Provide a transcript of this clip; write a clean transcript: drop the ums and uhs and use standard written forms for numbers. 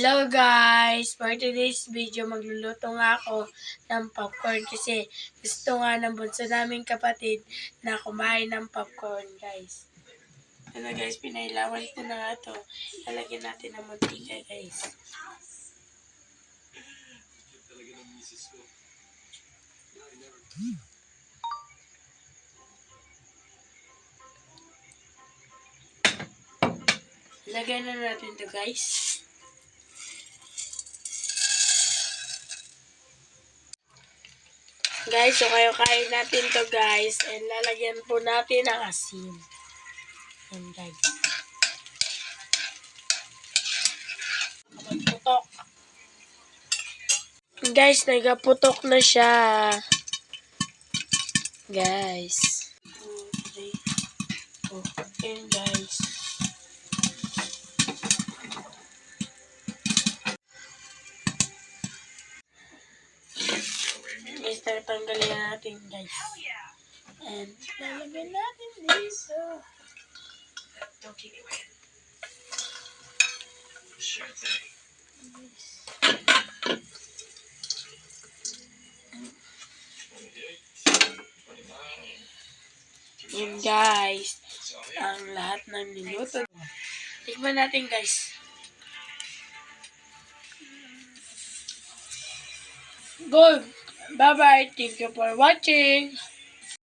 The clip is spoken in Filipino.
Hello guys! For today's video, magluluto nga ako ng popcorn kasi gusto nga ng bunso naming kapatid na kumain ng popcorn, guys. Ano guys, pinailawan ko na nga ito. Lalagyan natin ng mantika, guys. Lagyan na natin ito, guys. Guys, so kain natin to guys. And lalagyan po natin ng asin. And guys. Putok. Guys, nagaputok na siya. Guys. 2, 3, 4. And guys. Guys, tatanggalin natin guys. And lalagyan natin dito. Don't keep me waiting. Sure thing. Yan guys, ang lahat ng niluto. Tikman natin guys. Good. Bye-bye. Thank you for watching.